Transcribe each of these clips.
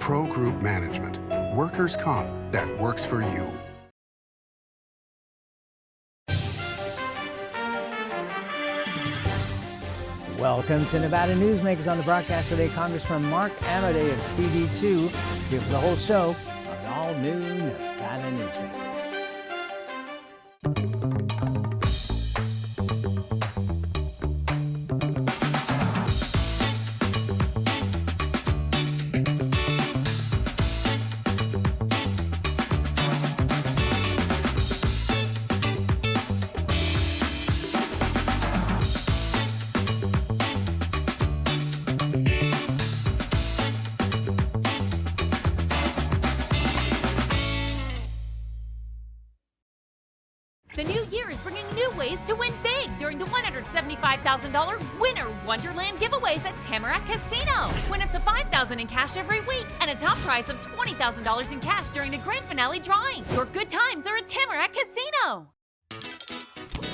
Pro Group Management. Workers' comp that works for you. Welcome to Nevada Newsmakers. On the broadcast today, Congressman Mark Amodei of CD2 here for the whole show on an all-new Nevada Newsmakers. The new year is bringing new ways to win big during the $175,000 Winter Wonderland giveaways at Tamarack Casino. Win up to $5,000 in cash every week and a top prize of $20,000 in cash during the grand finale drawing. Your good times are at Tamarack Casino.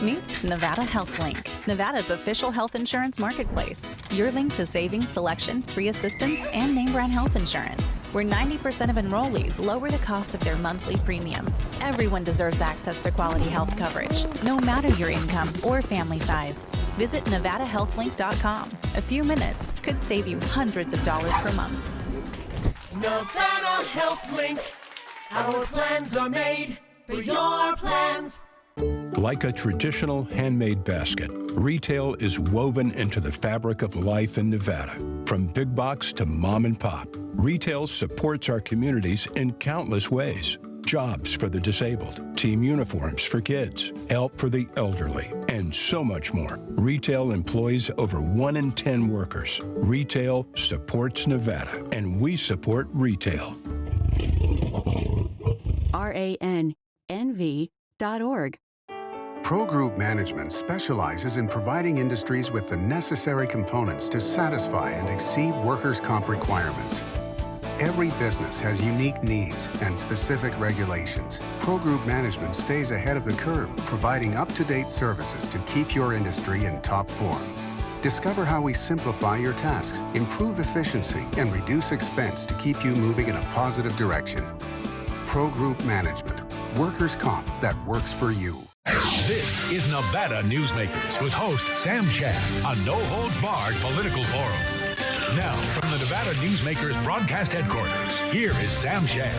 Meet Nevada Health Link, Nevada's official health insurance marketplace. Your link to savings, selection, free assistance, and name brand health insurance, where 90% of enrollees lower the cost of their monthly premium. Everyone deserves access to quality health coverage, no matter your income or family size. Visit NevadaHealthLink.com. A few minutes could save you hundreds of dollars per month. Nevada Health Link. Our plans are made for your plans. Like a traditional handmade basket, retail is woven into the fabric of life in Nevada. From big box to mom and pop, retail supports our communities in countless ways. Jobs for the disabled, team uniforms for kids, help for the elderly, and so much more. Retail employs over 1 in 10 workers. Retail supports Nevada, and we support retail. RANNV.org. Pro Group Management specializes in providing industries with the necessary components to satisfy and exceed workers' comp requirements. Every business has unique needs and specific regulations. Pro Group Management stays ahead of the curve, providing up-to-date services to keep your industry in top form. Discover how we simplify your tasks, improve efficiency, and reduce expense to keep you moving in a positive direction. Pro Group Management. Workers' comp that works for you. This is Nevada Newsmakers with host Sam Shad, a no-holds-barred political forum. Now, from the Nevada Newsmakers broadcast headquarters, here is Sam Shad.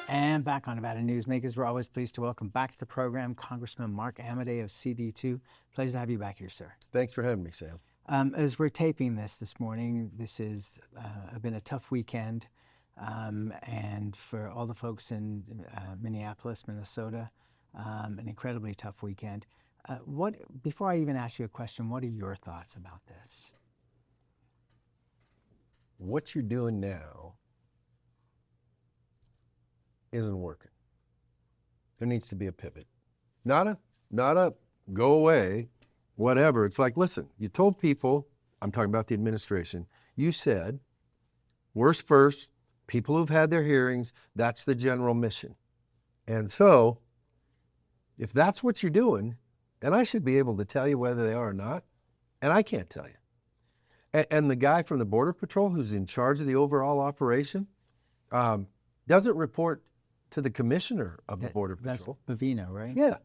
And back on Nevada Newsmakers, we're always pleased to welcome back to the program Congressman Mark Amodei of CD2. Pleasure to have you back here, sir. Thanks for having me, Sam. As we're taping this morning, this has been a tough weekend. And for all the folks in Minneapolis, Minnesota, an incredibly tough weekend. Before I even ask you a question, what are your thoughts about this? What you're doing now isn't working. There needs to be a pivot. Not a go away, whatever. It's like, listen, you told people, I'm talking about the administration, you said, worst first, people who've had their hearings, that's the general mission. And so, if that's what you're doing, and I should be able to tell you whether they are or not, and I can't tell you. And the guy from the Border Patrol who's in charge of the overall operation doesn't report to the commissioner of the Border Patrol. That's Bavino, right? Yeah.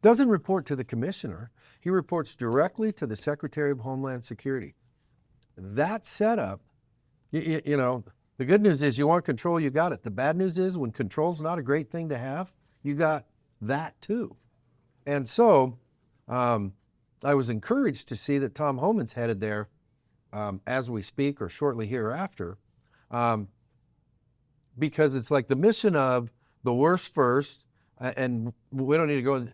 Doesn't report to the commissioner. He reports directly to the Secretary of Homeland Security. That setup, you know, the good news is you want control, you got it. The bad news is when control's not a great thing to have, you got that too. And so I was encouraged to see that Tom Homan's headed there as we speak or shortly hereafter, because it's like the mission of the worst first, and we don't need to go into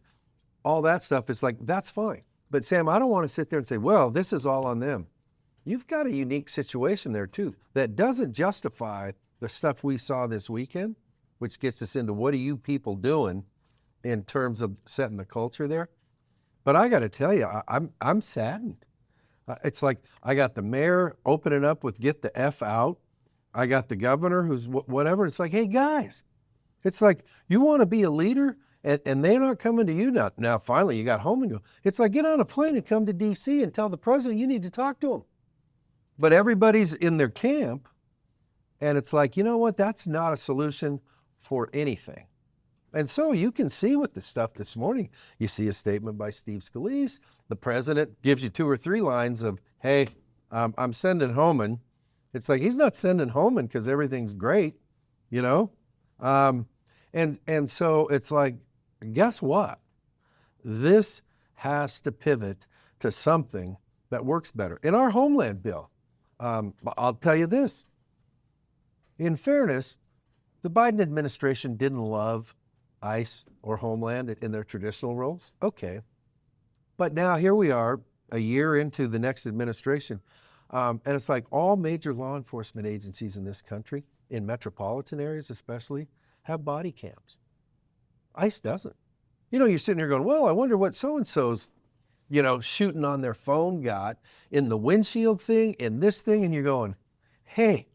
all that stuff. It's like, that's fine. But Sam, I don't want to sit there and say, well, this is all on them. You've got a unique situation there too that doesn't justify the stuff we saw this weekend, which gets us into what are you people doing in terms of setting the culture there. But I got to tell you, I'm saddened. It's like I got the mayor opening up with get the F out. I got the governor who's whatever. It's like, hey guys, it's like you want to be a leader and they're not coming to you now. Now finally you got home and go. It's like get on a plane and come to D.C. and tell the president you need to talk to him. But everybody's in their camp And it's like, you know what? That's not a solution for anything. And so you can see with the stuff this morning, you see a statement by Steve Scalise. The president gives you 2 or 3 lines of, hey, I'm sending Homan. It's like, he's not sending Homan because everything's great, you know? And so it's like, guess what? This has to pivot to something that works better. In our Homeland bill, I'll tell you this. In fairness, the Biden administration didn't love ICE or Homeland in their traditional roles. Okay. But now here we are, a year into the next administration, and it's like all major law enforcement agencies in this country, in metropolitan areas especially, have body cams. ICE doesn't. You know, you're sitting here going, well, I wonder what so-and-so's, you know, shooting on their phone got in the windshield thing, in this thing, and you're going, hey,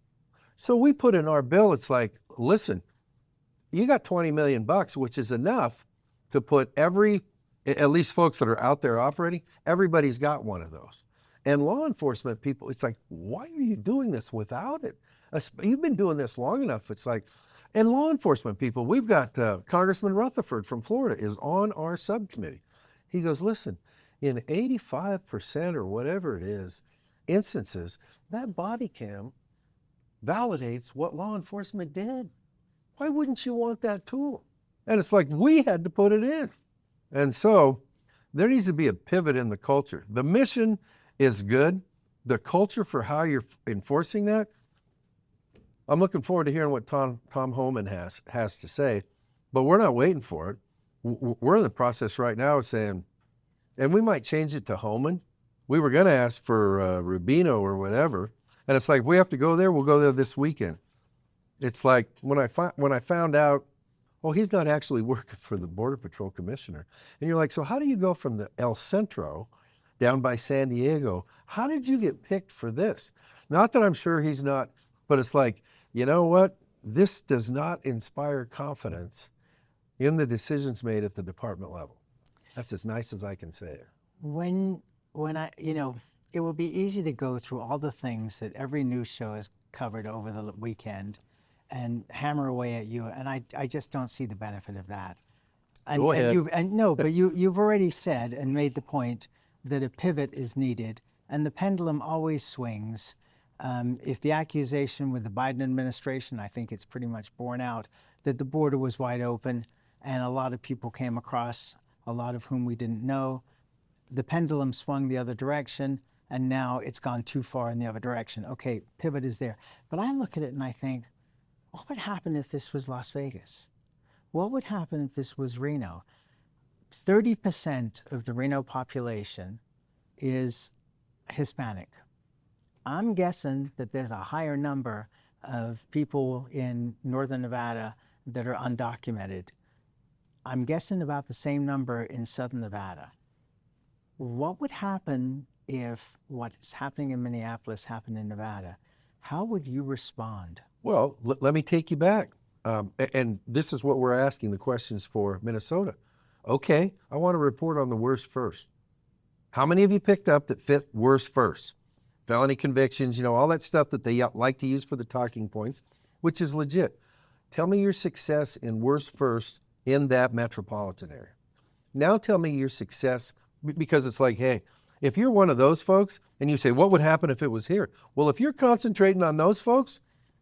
so we put in our bill, it's like, listen, you got $20 million, which is enough to put at least folks that are out there operating, everybody's got one of those. And law enforcement people, it's like, why are you doing this without it? You've been doing this long enough. It's like, and law enforcement people, we've got Congressman Rutherford from Florida is on our subcommittee. He goes, listen, in 85% or whatever it is, instances, that body cam validates what law enforcement did. Why wouldn't you want that tool? And it's like, we had to put it in. And so there needs to be a pivot in the culture. The mission is good. The culture for how you're enforcing that, I'm looking forward to hearing what Tom Homan has to say, but we're not waiting for it. We're in the process right now of saying, and we might change it to Homan. We were going to ask for Rubino or whatever, and it's like, we have to go there, we'll go there this weekend. It's like, when I found out, well, he's not actually working for the Border Patrol Commissioner. And you're like, so how do you go from the El Centro down by San Diego? How did you get picked for this? Not that I'm sure he's not, but it's like, you know what? This does not inspire confidence in the decisions made at the department level. That's as nice as I can say it. When I, you know, it will be easy to go through all the things that every news show has covered over the weekend and hammer away at you, and I just don't see the benefit of that. And, Go ahead. But you've already said and made the point that a pivot is needed, and the pendulum always swings. If the accusation with the Biden administration, I think it's pretty much borne out, that the border was wide open and a lot of people came across, a lot of whom we didn't know. The pendulum swung the other direction, and now it's gone too far in the other direction. Okay, pivot is there. But I look at it and I think, what would happen if this was Las Vegas? What would happen if this was Reno? 30% of the Reno population is Hispanic. I'm guessing that there's a higher number of people in northern Nevada that are undocumented. I'm guessing about the same number in southern Nevada. What would happen if what is happening in Minneapolis happened in Nevada? How would you respond? Well, let me take you back. And this is what we're asking the questions for Minnesota. Okay, I want to report on the worst first. How many of you picked up that fit worst first? Felony convictions, you know, all that stuff that they like to use for the talking points, which is legit. Tell me your success in worst first in that metropolitan area. Now tell me your success, because it's like, hey, if you're one of those folks and you say, what would happen if it was here? Well, if you're concentrating on those folks,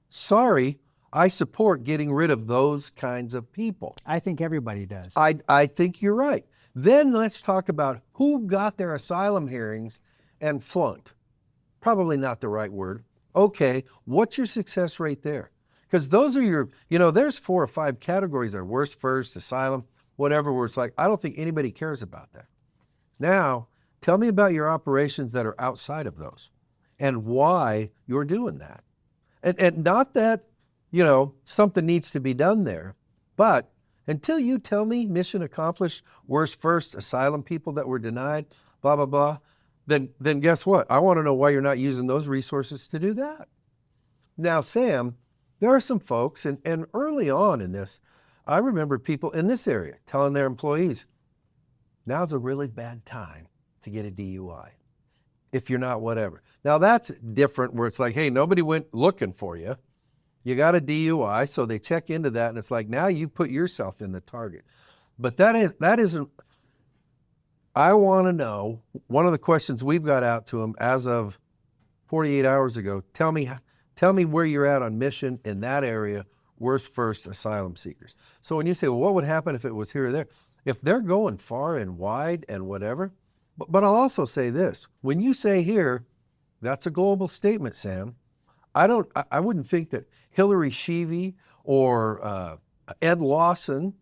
sorry, I support getting rid of those kinds of people. I think everybody does. I think you're right. Then let's talk about who got their asylum hearings and flunked. Probably not the right word. Okay, what's your success rate there? Because those are your, you know, there's 4 or 5 categories there, worst first, asylum, whatever, where it's like, I don't think anybody cares about that. Now, tell me about your operations that are outside of those and why you're doing that. And not that, you know, something needs to be done there, but until you tell me mission accomplished, worst first, asylum people that were denied, blah, blah, blah, then guess what? I want to know why you're not using those resources to do that. Now, Sam, there are some folks, and early on in this, I remember people in this area telling their employees, now's a really bad time to get a DUI if you're not whatever. Now, that's different where it's like, hey, nobody went looking for you. You got a DUI, so they check into that, and it's like now you put yourself in the target. But that isn't. I want to know. One of the questions we've got out to them as of 48 hours ago. Tell me where you're at on mission in that area. Worst first asylum seekers. So when you say, well, what would happen if it was here or there? If they're going far and wide and whatever. But I'll also say this: when you say here, that's a global statement, Sam. I wouldn't think that Hillary Sheevy or Ed Lawson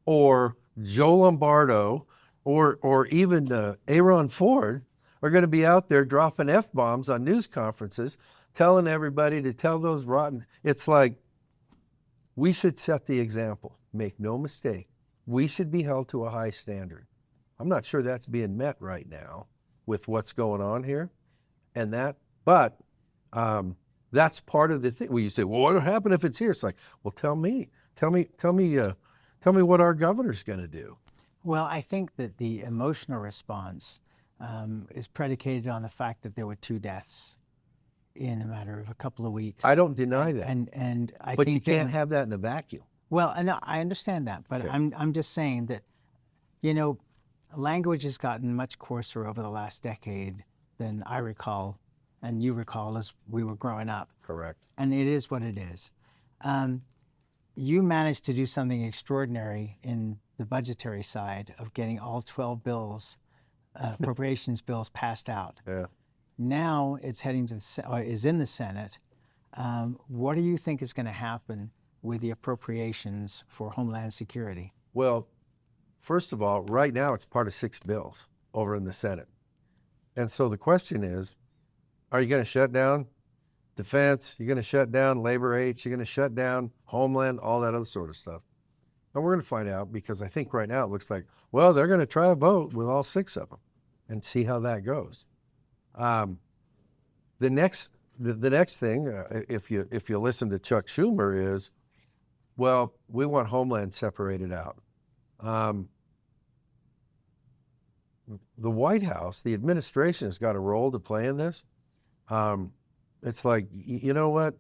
or Joe Lombardo or even Aaron Ford are going to be out there dropping F-bombs on news conferences, telling everybody to tell those rotten. It's like, we should set the example. Make no mistake. We should be held to a high standard. I'm not sure that's being met right now with what's going on here. But that's part of the thing. Where you say, well, what will happen if it's here? It's like, well, tell me what our governor's going to do. Well, I think that the emotional response is predicated on the fact that there were 2 deaths in a matter of a couple of weeks. I don't deny that. And I but think you can't have that in a vacuum. Well, I understand that, but Okay. I'm just saying that, language has gotten much coarser over the last decade than I recall, and you recall as we were growing up. Correct. And it is what it is. You managed to do something extraordinary in the budgetary side of getting all 12 bills, appropriations bills passed out. Yeah. Now it's heading to is in the Senate. What do you think is going to happen with the appropriations for Homeland Security? Well, first of all, right now it's part of 6 bills over in the Senate. And so the question is, are you going to shut down defense? You're going to shut down labor aids? You're going to shut down Homeland, all that other sort of stuff? And we're going to find out, because I think right now it looks like, well, they're going to try a vote with all 6 of them and see how that goes. The next thing, if you listen to Chuck Schumer, is, well, we want Homeland separated out. The White House, the administration, has got a role to play in this. It's like, you know what?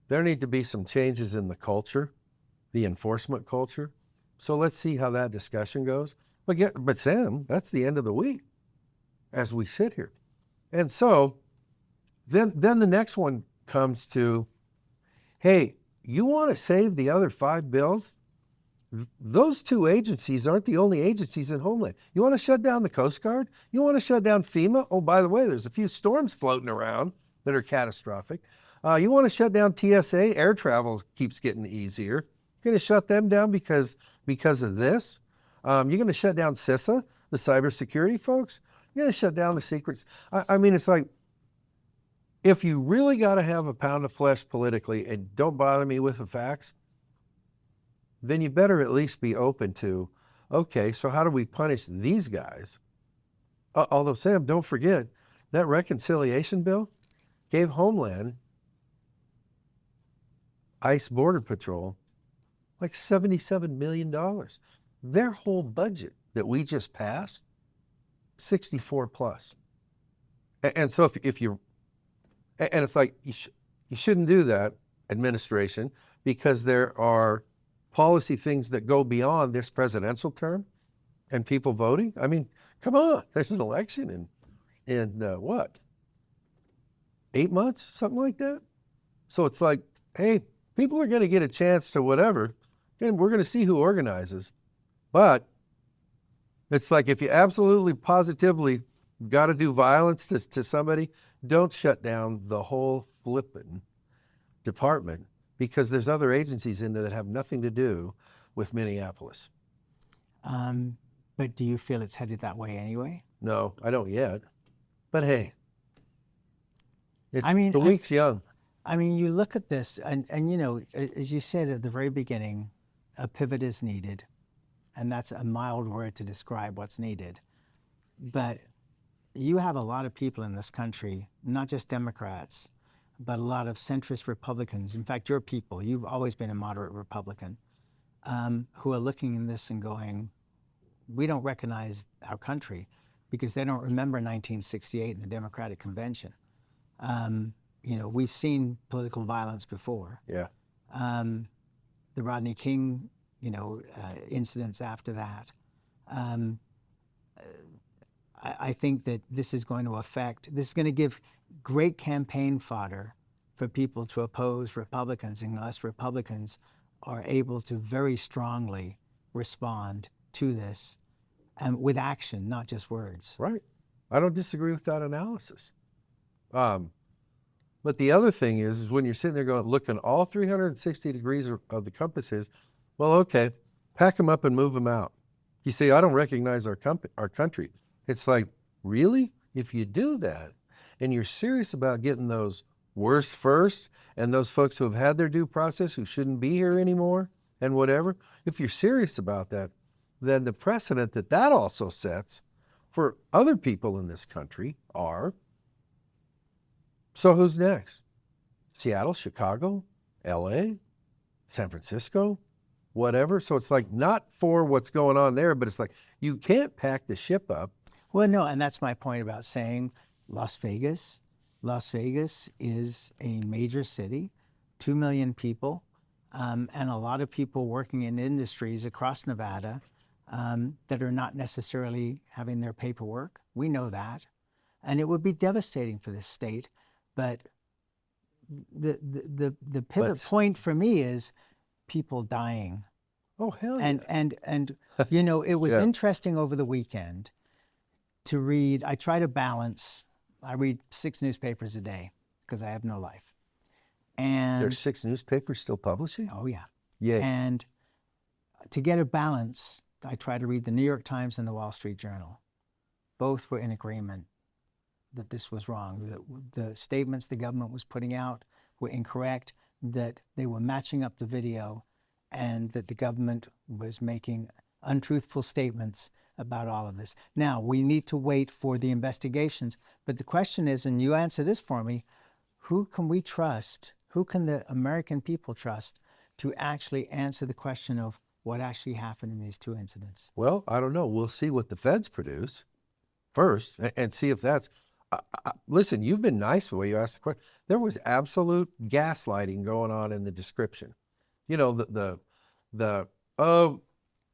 There need to be some changes in the culture, the enforcement culture. So let's see how that discussion goes. But Sam, that's the end of the week as we sit here. And so then the next one comes to, hey, you want to save the other 5 bills? Those 2 agencies aren't the only agencies in Homeland. You want to shut down the Coast Guard? You want to shut down FEMA? Oh, by the way, there's a few storms floating around that are catastrophic. You want to shut down TSA? Air travel keeps getting easier. You're going to shut them down because of this? You're going to shut down CISA, the cybersecurity folks? You're going to shut down the secrets? I mean, it's like, if you really got to have a pound of flesh politically, and don't bother me with the facts, then you better at least be open to, okay, so how do we punish these guys? Although, Sam, don't forget, that reconciliation bill gave Homeland, ICE Border Patrol, like $77 million. Their whole budget that we just passed, 64 plus. And so if you, and it's like, you shouldn't do that, administration, because there are policy things that go beyond this presidential term and people voting. I mean, come on, there's an election in what? 8 months, something like that? So it's like, hey, people are going to get a chance to whatever, and we're going to see who organizes. But it's like, if you absolutely positively got to do violence to somebody, don't shut down the whole flippin' department, because there's other agencies in there that have nothing to do with Minneapolis. But do you feel it's headed that way anyway? No, I don't yet. But hey, the week's young. I mean, you look at this, and as you said at the very beginning, a pivot is needed. And that's a mild word to describe what's needed. But you have a lot of people in this country, not just Democrats, but a lot of centrist Republicans. In fact, your people, you've always been a moderate Republican, who are looking in this and going, we don't recognize our country, because they don't remember 1968 and the Democratic Convention. we've seen political violence before. Yeah. The Rodney King, incidents after that. I think that this is going to give great campaign fodder for people to oppose Republicans unless Republicans are able to very strongly respond to this and with action, not just words. Right. I don't disagree with that analysis. But the other thing is when you're sitting there going, looking all 360 degrees of the compasses, well, okay, pack them up and move them out. You say, I don't recognize our country. It's like, really? If you do that and you're serious about getting those worst first and those folks who have had their due process who shouldn't be here anymore and whatever, if you're serious about that, then the precedent that also sets for other people in this country are, so who's next? Seattle, Chicago, LA, San Francisco, whatever. So it's like not for what's going on there, but it's like you can't pack the ship up. Well, no, and that's my point about saying Las Vegas. Las Vegas is a major city, 2 million people, and a lot of people working in industries across Nevada that are not necessarily having their paperwork. We know that. And it would be devastating for this state. But the pivot point for me is people dying. Oh, hell yeah. And it was interesting over the weekend to read. I try to balance. I read 6 newspapers a day because I have no life. And there's 6 newspapers still publishing? Oh, yeah. Yeah. And to get a balance, I try to read the New York Times and the Wall Street Journal. Both were in agreement that this was wrong, that the statements the government was putting out were incorrect, that they were matching up the video, and that the government was making untruthful statements about all of this. Now, we need to wait for the investigations, but the question is, and you answer this for me, who can we trust? Who can the American people trust to actually answer the question of what actually happened in these 2 incidents? Well, I don't know. We'll see what the feds produce first and see if that's... listen, you've been nice the way you asked the question. There was absolute gaslighting going on in the description. The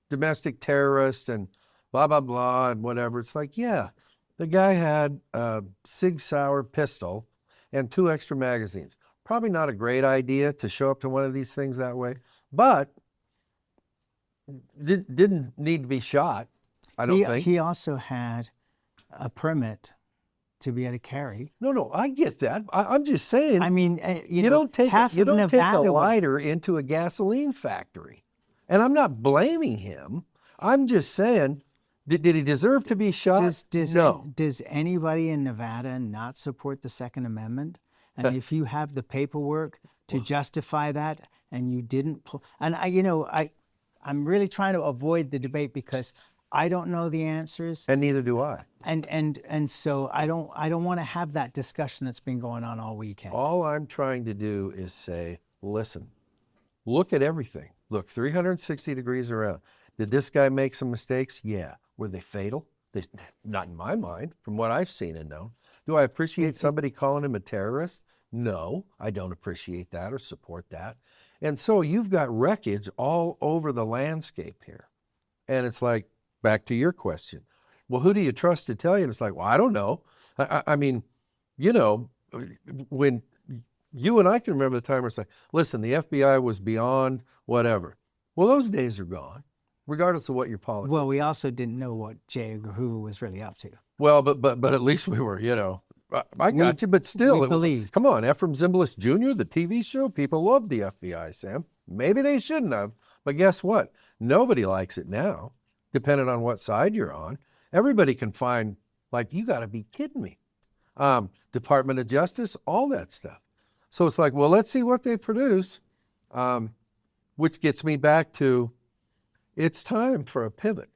domestic terrorist and blah, blah, blah, and whatever. It's like, yeah, the guy had a Sig Sauer pistol and 2 extra magazines. Probably not a great idea to show up to one of these things that way, but didn't need to be shot, I don't think. He also had a permit to be able to carry. No, I get that. I'm just saying. I mean, you don't take a lighter into a gasoline factory, and I'm not blaming him. I'm just saying, did he deserve to be shot? No. Does anybody in Nevada not support the Second Amendment? And if you have the paperwork to justify that, and you didn't, and I'm really trying to avoid the debate because I don't know the answers, and neither do I. And so I don't want to have that discussion that's been going on all weekend. All I'm trying to do is say, listen, look at everything. Look 360 degrees around. Did this guy make some mistakes? Yeah. Were they fatal? Not in my mind, from what I've seen and known. Do I appreciate somebody calling him a terrorist? No, I don't appreciate that or support that. And so you've got wreckage all over the landscape here. And it's like, back to your question. Well, who do you trust to tell you? And it's like, well, I don't know. I mean, when you and I can remember the time where it's like, listen, the FBI was beyond whatever. Well, those days are gone, regardless of what your politics. Well, we also didn't know what J. Edgar Hoover was really up to. Well, but at least we were, I got you, but still, come on, Ephraim Zimbalist Jr., the TV show, people loved the FBI, Sam. Maybe they shouldn't have, but guess what? Nobody likes it now, depending on what side you're on. Everybody can find, like, you got to be kidding me. Department of Justice, all that stuff. So it's like, well, let's see what they produce, which gets me back to, it's time for a pivot.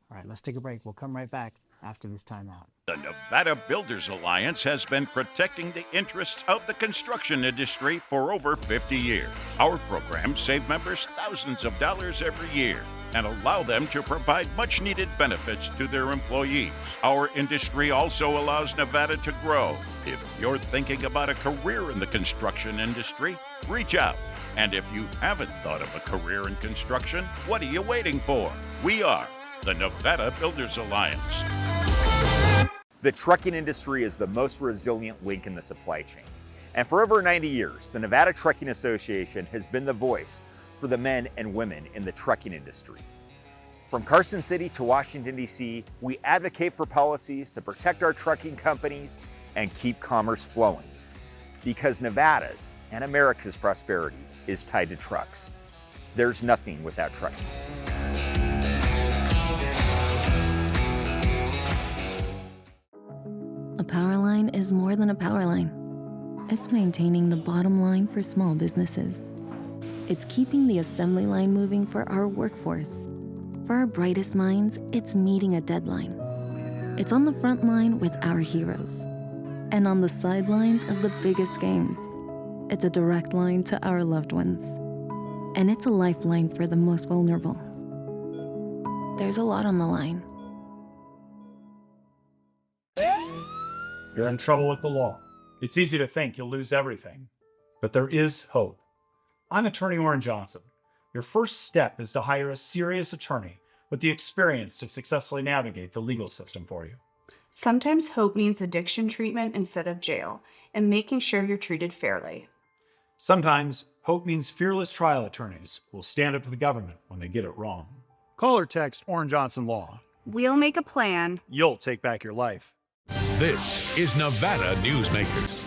All right, let's take a break. We'll come right back after this timeout. The Nevada Builders Alliance has been protecting the interests of the construction industry for over 50 years. Our programs save members thousands of dollars every year. and allow them to provide much-needed benefits to their employees. Our industry also allows Nevada to grow. If you're thinking about a career in the construction industry, reach out. And if you haven't thought of a career in construction, what are you waiting for? We are the Nevada Builders Alliance. The trucking industry is the most resilient link in the supply chain. And for over 90 years, the Nevada Trucking Association has been the voice for the men and women in the trucking industry. From Carson City to Washington, D.C., we advocate for policies to protect our trucking companies and keep commerce flowing. Because Nevada's and America's prosperity is tied to trucks. There's nothing without trucking. A power line is more than a power line. It's maintaining the bottom line for small businesses. It's keeping the assembly line moving for our workforce. For our brightest minds, it's meeting a deadline. It's on the front line with our heroes. And on the sidelines of the biggest games. It's a direct line to our loved ones. And it's a lifeline for the most vulnerable. There's a lot on the line. You're in trouble with the law. It's easy to think you'll lose everything, but there is hope. I'm Attorney Orrin Johnson. Your first step is to hire a serious attorney with the experience to successfully navigate the legal system for you. Sometimes hope means addiction treatment instead of jail, and making sure you're treated fairly. Sometimes hope means fearless trial attorneys who will stand up to the government when they get it wrong. Call or text Orrin Johnson Law. We'll make a plan. You'll take back your life. This is Nevada Newsmakers.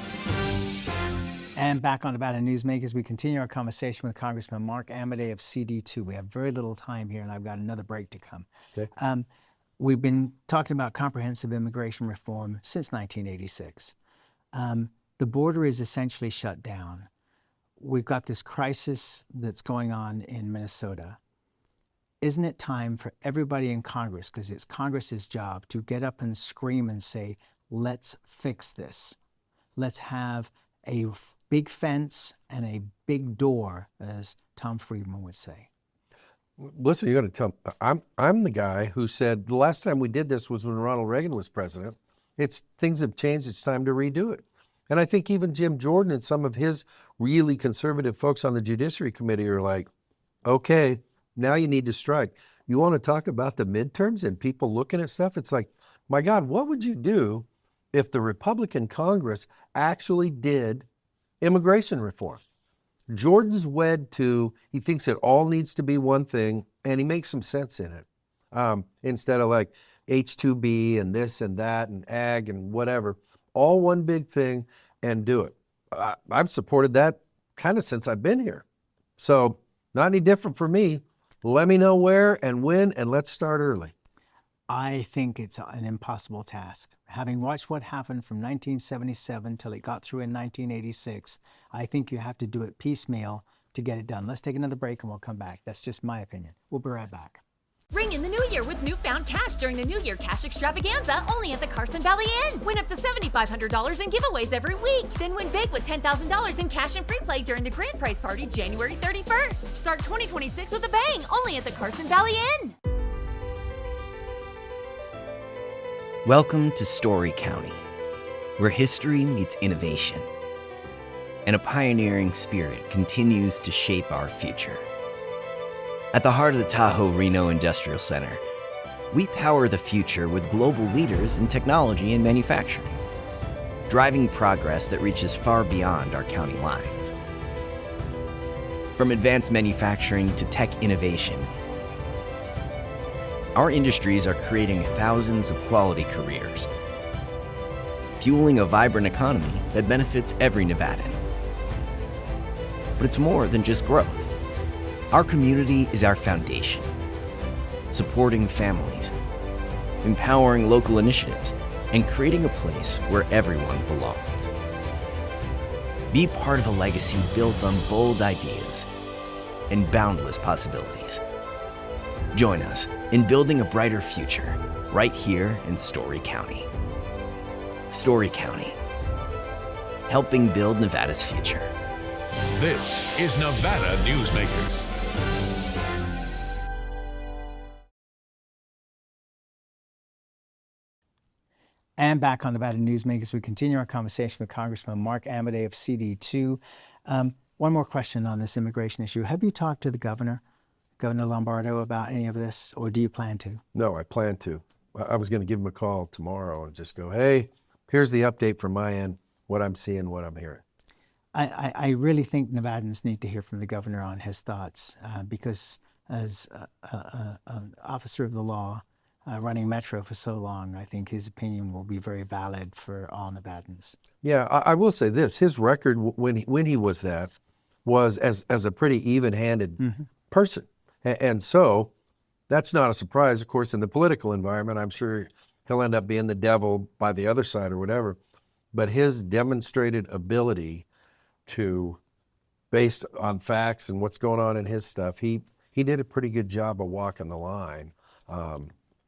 And back on Nevada Newsmakers, we continue our conversation with Congressman Mark Amodei of CD2. We have very little time here, and I've got another break to come. Okay. We've been talking about comprehensive immigration reform since 1986. The border is essentially shut down. We've got this crisis that's going on in Minnesota. Isn't it time for everybody in Congress, because it's Congress's job, to get up and scream and say, let's fix this. Let's have a big fence and a big door, as Tom Friedman would say. Listen, you got to tell. I'm the guy who said the last time we did this was when Ronald Reagan was president. Things have changed. It's time to redo it. And I think even Jim Jordan and some of his really conservative folks on the Judiciary Committee are like, okay, now you need to strike. You want to talk about the midterms and people looking at stuff? It's like, my God, what would you do if the Republican Congress actually did immigration reform? Jordan's wed to, he thinks it all needs to be one thing, and he makes some sense in it. Instead of like H-2B and this and that and ag and whatever, all one big thing and do it. I've supported that kind of since I've been here. So not any different for me. Let me know where and when, and let's start early. I think it's an impossible task. Having watched what happened from 1977 till it got through in 1986, I think you have to do it piecemeal to get it done. Let's take another break and we'll come back. That's just my opinion. We'll be right back. Ring in the new year with newfound cash during the New Year Cash Extravaganza only at the Carson Valley Inn. Win up to $7,500 in giveaways every week. Then win big with $10,000 in cash and free play during the grand prize party January 31st. Start 2026 with a bang only at the Carson Valley Inn. Welcome to Story County, where history meets innovation, and a pioneering spirit continues to shape our future. At the heart of the Tahoe Reno Industrial Center, we power the future with global leaders in technology and manufacturing, driving progress that reaches far beyond our county lines. From advanced manufacturing to tech innovation, our industries are creating thousands of quality careers, fueling a vibrant economy that benefits every Nevadan. But it's more than just growth. Our community is our foundation, supporting families, empowering local initiatives, and creating a place where everyone belongs. Be part of a legacy built on bold ideas and boundless possibilities. Join us in building a brighter future right here in Story County. Story County, helping build Nevada's future. This is Nevada Newsmakers. And back on Nevada Newsmakers, we continue our conversation with Congressman Mark Amodei of CD2. One more question on this immigration issue. Have you talked to the Governor Lombardo, about any of this, or do you plan to? No, I plan to. I was going to give him a call tomorrow and just go, hey, here's the update from my end, what I'm seeing, what I'm hearing. I really think Nevadans need to hear from the governor on his thoughts, because as an officer of the law, running Metro for so long, I think his opinion will be very valid for all Nevadans. Yeah, I will say this. His record when he was that was as a pretty even-handed person. And so that's not a surprise. Of course, in the political environment, I'm sure he'll end up being the devil by the other side or whatever. But his demonstrated ability to, based on facts and what's going on in his stuff, he did a pretty good job of walking the line,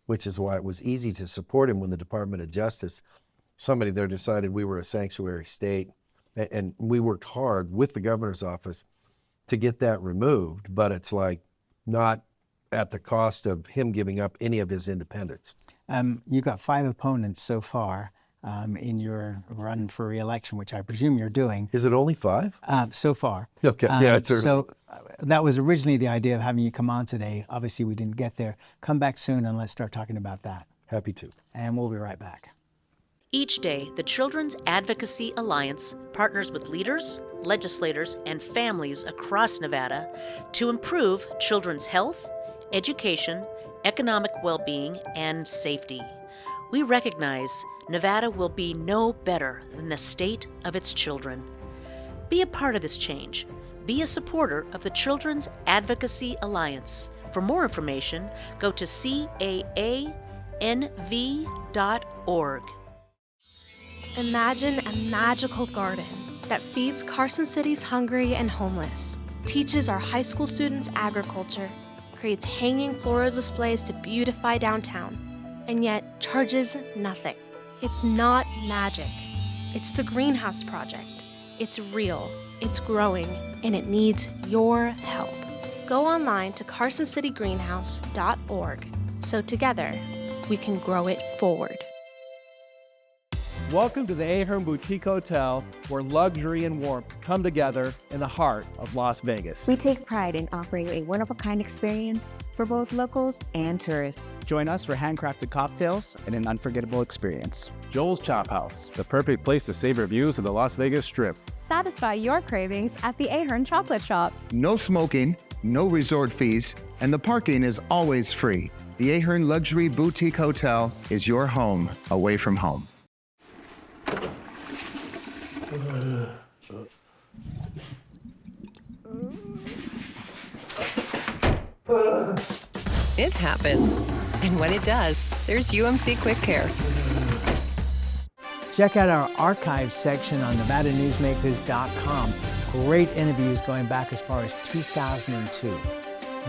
which is why it was easy to support him when the Department of Justice, somebody there decided we were a sanctuary state, and we worked hard with the governor's office to get that removed, but it's like not at the cost of him giving up any of his independence. You've got 5 opponents so far in your run for re-election, which I presume you're doing. Is it only 5? So far. Okay, yeah, it's early. So that was originally the idea of having you come on today. Obviously, we didn't get there. Come back soon and let's start talking about that. Happy to. And we'll be right back. Each day, the Children's Advocacy Alliance partners with leaders, legislators, and families across Nevada to improve children's health, education, economic well-being, and safety. We recognize Nevada will be no better than the state of its children. Be a part of this change. Be a supporter of the Children's Advocacy Alliance. For more information, go to caanv.org. Imagine a magical garden that feeds Carson City's hungry and homeless, teaches our high school students agriculture, creates hanging floral displays to beautify downtown, and yet charges nothing. It's not magic. It's the Greenhouse Project. It's real, it's growing, and it needs your help. Go online to carsоncitygreenhouse.org so together we can grow it forward. Welcome to the Ahern Boutique Hotel, where luxury and warmth come together in the heart of Las Vegas. We take pride in offering a one-of-a-kind experience for both locals and tourists. Join us for handcrafted cocktails and an unforgettable experience. Joel's Chop House, the perfect place to savor views of the Las Vegas Strip. Satisfy your cravings at the Ahern Chocolate Shop. No smoking, no resort fees, and the parking is always free. The Ahern Luxury Boutique Hotel is your home away from home. It happens. And when it does, there's UMC Quick Care. Check out our archives section on NevadaNewsmakers.com. Great interviews going back as far as 2002.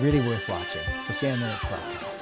Really worth watching. We'll see you in the next podcast.